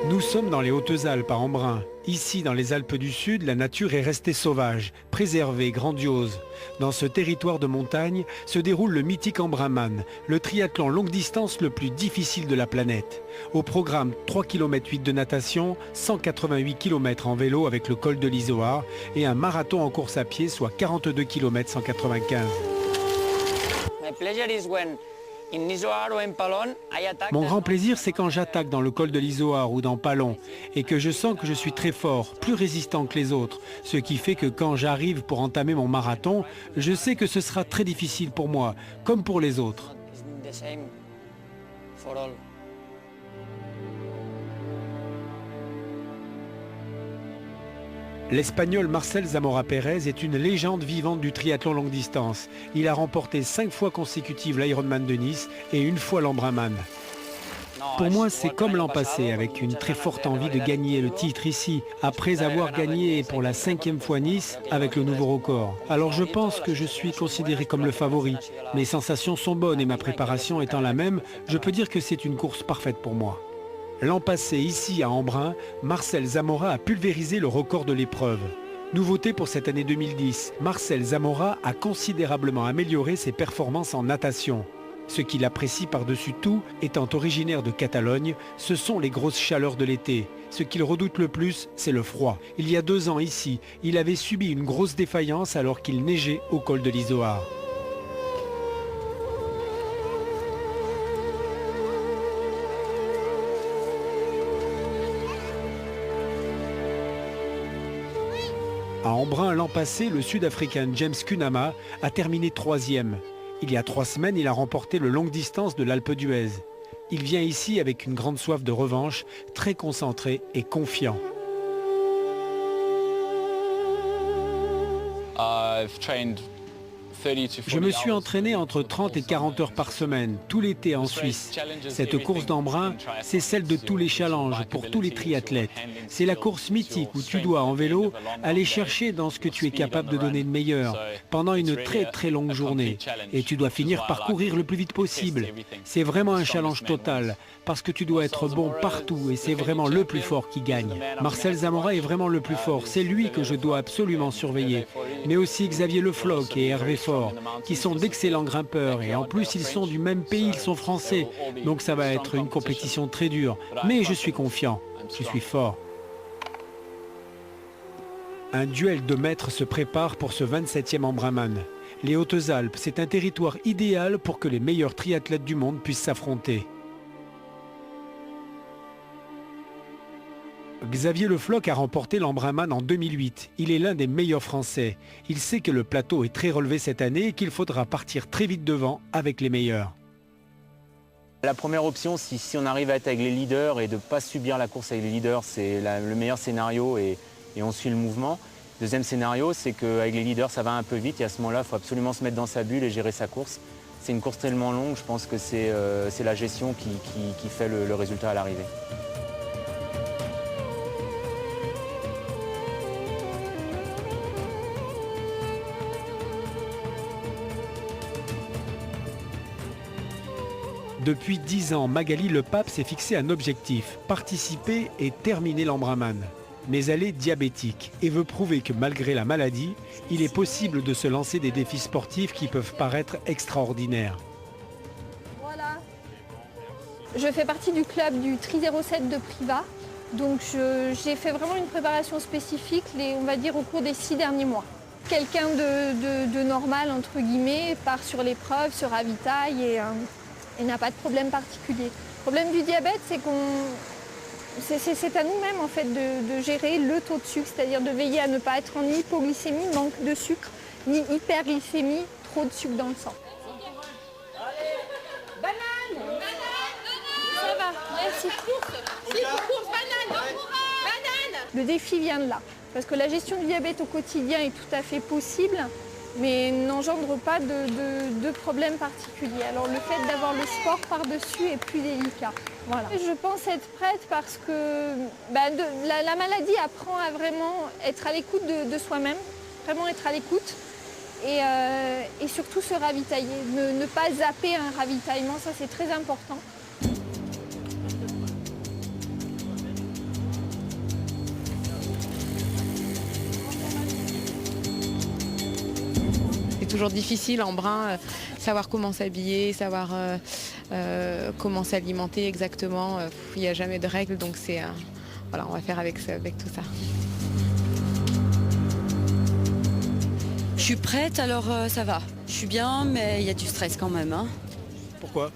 Nous sommes dans les Hautes-Alpes à Embrun. Ici, dans les Alpes du Sud, la nature est restée sauvage, préservée, grandiose. Dans ce territoire de montagne se déroule le mythique Embrunman, le triathlon longue distance le plus difficile de la planète. Au programme 3,8 km de natation, 188 km en vélo avec le col de l'Izoard et un marathon en course à pied, soit 42 km 195. Mon grand plaisir, c'est quand j'attaque dans le col de l'Izoard ou dans Pallon et que je sens que je suis très fort, plus résistant que les autres. Ce qui fait que quand j'arrive pour entamer mon marathon, je sais que ce sera très difficile pour moi, comme pour les autres. L'Espagnol Marcel Zamora Pérez est une légende vivante du triathlon longue distance. Il a remporté 5 fois consécutives l'Ironman de Nice et une fois l'Embrunman. Pour moi, c'est comme l'an passé, avec une très forte envie de gagner le titre ici, après avoir gagné pour la 5e fois Nice avec le nouveau record. Alors je pense que je suis considéré comme le favori. Mes sensations sont bonnes et ma préparation étant la même, je peux dire que c'est une course parfaite pour moi. L'an passé, ici à Embrun, Marcel Zamora a pulvérisé le record de l'épreuve. Nouveauté pour cette année 2010, Marcel Zamora a considérablement amélioré ses performances en natation. Ce qu'il apprécie par-dessus tout, étant originaire de Catalogne, ce sont les grosses chaleurs de l'été. Ce qu'il redoute le plus, c'est le froid. Il y a 2 ans ici, il avait subi une grosse défaillance alors qu'il neigeait au col de l'Izoard. À Embrun, l'an passé, le Sud-Africain James Kunama a terminé 3e. Il y a 3 semaines, il a remporté le longue distance de l'Alpe d'Huez. Il vient ici avec une grande soif de revanche, très concentré et confiant. Je me suis entraîné entre 30 et 40 heures par semaine, tout l'été en Suisse. Cette course d'Embrun, c'est celle de tous les challenges pour tous les triathlètes. C'est la course mythique où tu dois, en vélo, aller chercher dans ce que tu es capable de donner de meilleur pendant une très longue journée. Et tu dois finir par courir le plus vite possible. C'est vraiment un challenge total, parce que tu dois être bon partout et c'est vraiment le plus fort qui gagne. Marcel Zamora est vraiment le plus fort, c'est lui que je dois absolument surveiller. Mais aussi Xavier Le Floch et Hervé Faure, qui sont d'excellents grimpeurs et en plus ils sont du même pays, ils sont français. Donc ça va être une compétition très dure. Mais je suis confiant, je suis fort. Un duel de maîtres se prépare pour ce 27e Embrunman. Les Hautes-Alpes, c'est un territoire idéal pour que les meilleurs triathlètes du monde puissent s'affronter. Xavier Le Floch a remporté l'Embrunman en 2008. Il est l'un des meilleurs Français. Il sait que le plateau est très relevé cette année et qu'il faudra partir très vite devant avec les meilleurs. La première option, si on arrive à être avec les leaders et de ne pas subir la course avec les leaders, c'est le meilleur scénario et on suit le mouvement. Deuxième scénario, c'est qu'avec les leaders, ça va un peu vite et à ce moment-là, il faut absolument se mettre dans sa bulle et gérer sa course. C'est une course tellement longue, je pense que c'est la gestion qui fait le résultat à l'arrivée. Depuis 10 ans, Magali Le Pape s'est fixé un objectif, participer et terminer l'Embrunman. Mais elle est diabétique et veut prouver que malgré la maladie, il est possible de se lancer des défis sportifs qui peuvent paraître extraordinaires. Voilà. Je fais partie du club du Tri 07 de Privas, donc j'ai fait vraiment une préparation spécifique, on va dire au cours des 6 derniers mois. Quelqu'un de normal, entre guillemets, part sur l'épreuve, se ravitaille et n'a pas de problème particulier. Le problème du diabète, c'est c'est à nous-mêmes en fait de gérer le taux de sucre, c'est-à-dire de veiller à ne pas être en hypoglycémie, manque de sucre, ni hyperglycémie, trop de sucre dans le sang. Allez, banane, Ça va, merci. course, banane, banane. Le défi vient de là, parce que la gestion du diabète au quotidien est tout à fait possible, mais n'engendre pas de problème particulier. Alors le fait d'avoir le sport par-dessus est plus délicat. Voilà. Je pense être prête parce que la maladie apprend à vraiment être à l'écoute de soi-même, vraiment être à l'écoute et surtout se ravitailler. Ne pas zapper un ravitaillement, ça c'est très important. toujours difficile en brun, savoir comment s'habiller, savoir comment s'alimenter exactement. Il n'y a jamais de règles, donc voilà, on va faire avec tout ça. Je suis prête, alors ça va. Je suis bien, mais il y a du stress quand même. Hein. Pourquoi?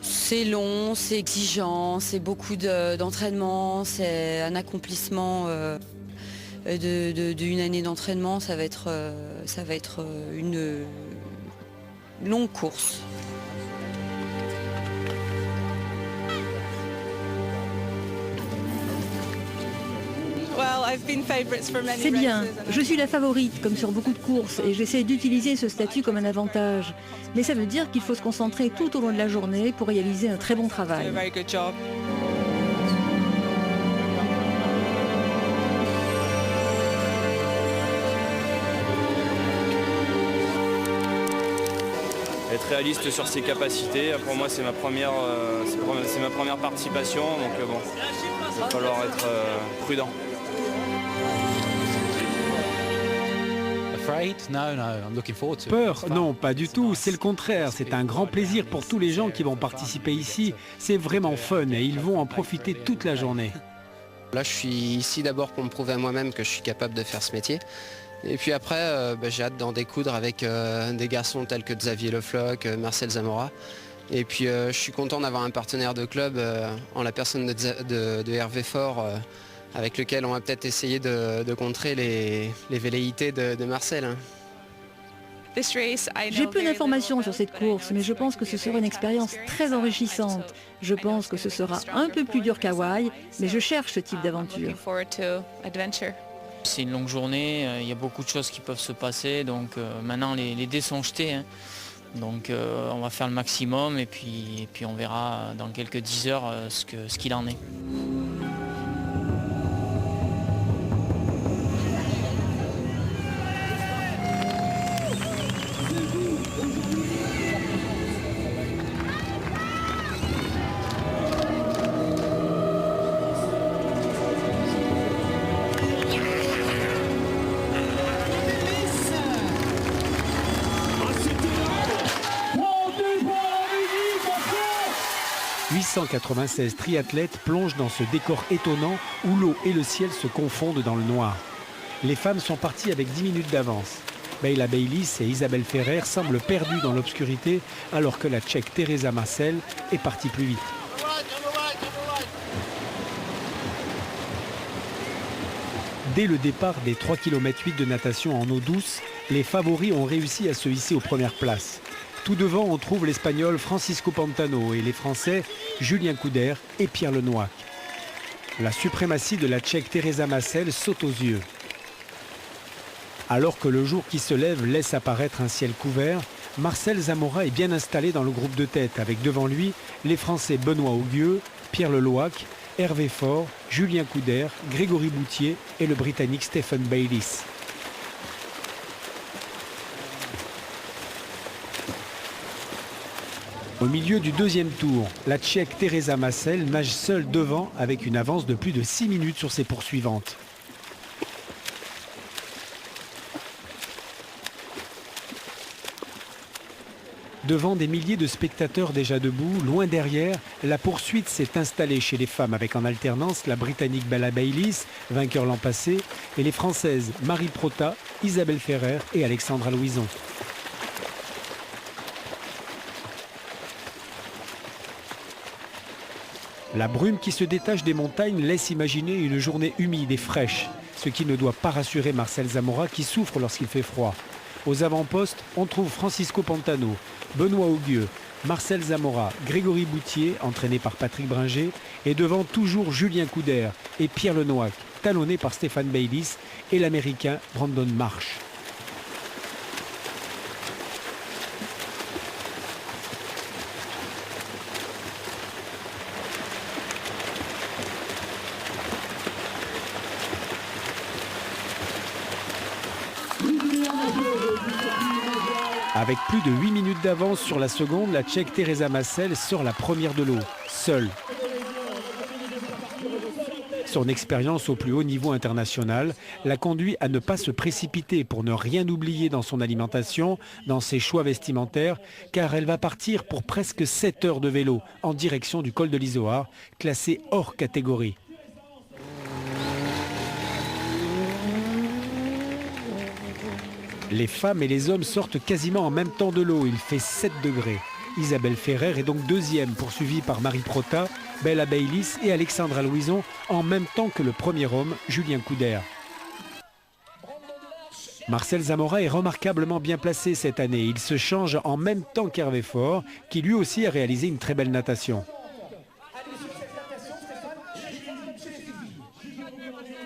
C'est long, c'est exigeant, c'est beaucoup d'entraînement, c'est un accomplissement d'une année d'entraînement. Ça va être une longue course. C'est bien, je suis la favorite comme sur beaucoup de courses et j'essaie d'utiliser ce statut comme un avantage. Mais ça veut dire qu'il faut se concentrer tout au long de la journée pour réaliser un très bon travail. Être réaliste sur ses capacités, pour moi c'est ma première participation, donc bon, il va falloir être prudent. Peur? Non, pas du tout. C'est le contraire. C'est un grand plaisir pour tous les gens qui vont participer ici. C'est vraiment fun et ils vont en profiter toute la journée. Là, je suis ici d'abord pour me prouver à moi-même que je suis capable de faire ce métier. Et puis après, j'ai hâte d'en découdre avec des garçons tels que Xavier Le Floch, Marcel Zamora. Et puis je suis content d'avoir un partenaire de club en la personne de Hervé Faure, avec lequel on va peut-être essayer de contrer les velléités de Marcel. Hein. J'ai peu d'informations sur cette course, mais je pense que ce sera une expérience très enrichissante. Je pense que ce sera un peu plus dur qu'Hawaï, mais je cherche ce type d'aventure. C'est une longue journée, il y a beaucoup de choses qui peuvent se passer, donc maintenant les dés sont jetés. Hein. Donc on va faire le maximum et puis on verra dans quelques 10 heures ce qu'il en est. « 896 triathlètes plongent dans ce décor étonnant où l'eau et le ciel se confondent dans le noir. Les femmes sont parties avec 10 minutes d'avance. Bejla Bejlis et Isabelle Ferrer semblent perdues dans l'obscurité alors que la Tchèque Teresa Marcel est partie plus vite. Dès le départ des 3,8 km de natation en eau douce, les favoris ont réussi à se hisser aux premières places. Tout devant, on trouve l'Espagnol Francisco Pantano et les Français Julien Couder et Pierre Lenoir. La suprématie de la Tchèque Teresa Marcel saute aux yeux. Alors que le jour qui se lève laisse apparaître un ciel couvert, Marcel Zamora est bien installé dans le groupe de tête avec devant lui les Français Benoît Augueux, Pierre Leloac, Hervé Faure, Julien Couder, Grégory Boutier et le Britannique Stephen Bayliss. Au milieu du deuxième tour, la Tchèque Teresa Marcel nage seule devant avec une avance de plus de 6 minutes sur ses poursuivantes. Devant des milliers de spectateurs déjà debout, loin derrière, la poursuite s'est installée chez les femmes avec en alternance la Britannique Bejla Bejlis, vainqueur l'an passé, et les Françaises Marie Prota, Isabelle Ferrer et Alexandra Louison. La brume qui se détache des montagnes laisse imaginer une journée humide et fraîche, ce qui ne doit pas rassurer Marcel Zamora qui souffre lorsqu'il fait froid. Aux avant-postes, on trouve Francisco Pantano, Benoît Augueux, Marcel Zamora, Grégory Boutier, entraîné par Patrick Bringer, et devant toujours Julien Couder et Pierre Lenoir, talonné par Stephen Bayliss et l'Américain Brandon Marsh. Avec plus de 8 minutes d'avance sur la seconde, la Tchèque Teresa Marcel sort la première de l'eau, seule. son expérience au plus haut niveau international la conduit à ne pas se précipiter pour ne rien oublier dans son alimentation, dans ses choix vestimentaires, car elle va partir pour presque 7 heures de vélo en direction du col de l'Izoard, classé hors catégorie. Les femmes et les hommes sortent quasiment en même temps de l'eau, il fait 7 degrés. Isabelle Ferrer est donc deuxième, poursuivie par Marie Prota, Bella Baylis et Alexandra Louison, en même temps que le premier homme, Julien Couder. Marcel Zamora est remarquablement bien placé cette année. Il se change en même temps qu'Hervé Faure, qui lui aussi a réalisé une très belle natation.